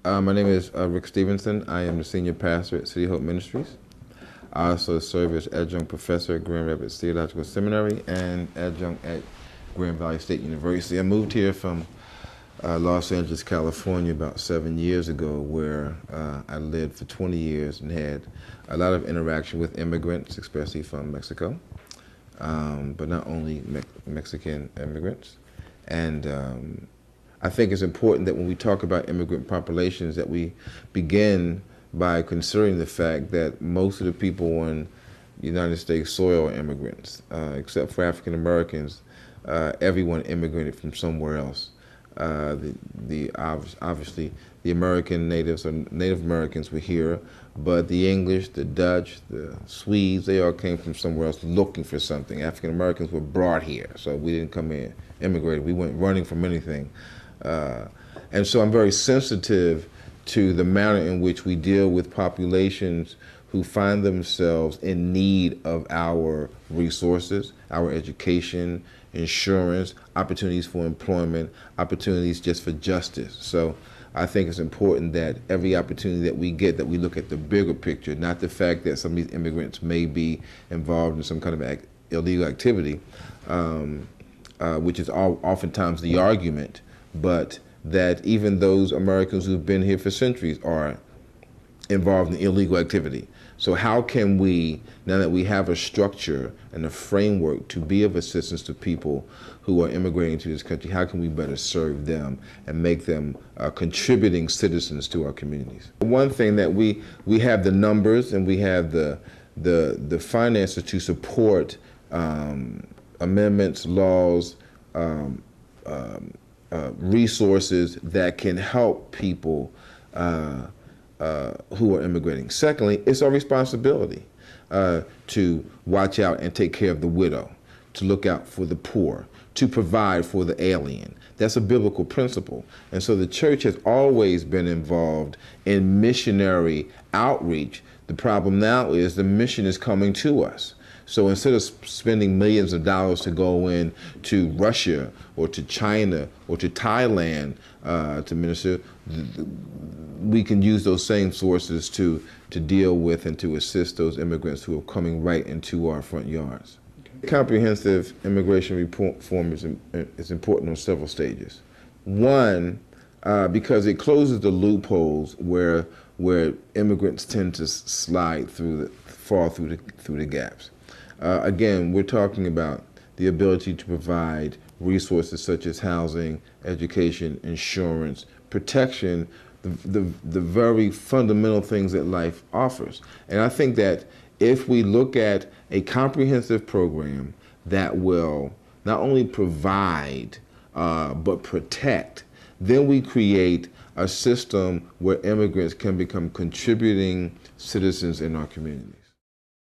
My name is Rick Stevenson. I am the senior pastor at City Hope Ministries. I also serve as adjunct professor at Grand Rapids Theological Seminary and adjunct at Grand Valley State University. I moved here from Los Angeles, California about 7 years ago, where I lived for 20 years and had a lot of interaction with immigrants, especially from Mexico, but not only Mexican immigrants. And I think it's important that when we talk about immigrant populations that we begin by considering the fact that most of the people on United States soil are immigrants, except for African Americans. Everyone immigrated from somewhere else. Obviously the American natives or Native Americans were here, but the English, the Dutch, the Swedes, they all came from somewhere else looking for something. African Americans were brought here, so we didn't come in immigrated. We weren't running from anything. And so I'm very sensitive to the manner in which we deal with populations who find themselves in need of our resources, our education, insurance, opportunities for employment, opportunities just for justice. So I think it's important that every opportunity that we get, that we look at the bigger picture, not the fact that some of these immigrants may be involved in some kind of illegal activity, which is oftentimes the argument, but that even those Americans who've been here for centuries are involved in illegal activity. So how can we, now that we have a structure and a framework to be of assistance to people who are immigrating to this country, how can we better serve them and make them contributing citizens to our communities? One thing that we have the numbers and we have the finances to support amendments, laws, resources that can help people who are immigrating. Secondly, it's our responsibility to watch out and take care of the widow, to look out for the poor, to provide for the alien. That's a biblical principle. And so the church has always been involved in missionary outreach. The problem now is the mission is coming to us. So instead of spending millions of dollars to go in to Russia or to China or to Thailand to minister, we can use those same sources to deal with and to assist those immigrants who are coming right into our front yards. Okay. Comprehensive immigration reform is important on several stages. One, because it closes the loopholes where immigrants tend to fall through the gaps. Again, we're talking about the ability to provide resources such as housing, education, insurance, protection, the very fundamental things that life offers. And I think that if we look at a comprehensive program that will not only provide but protect, then we create a system where immigrants can become contributing citizens in our communities.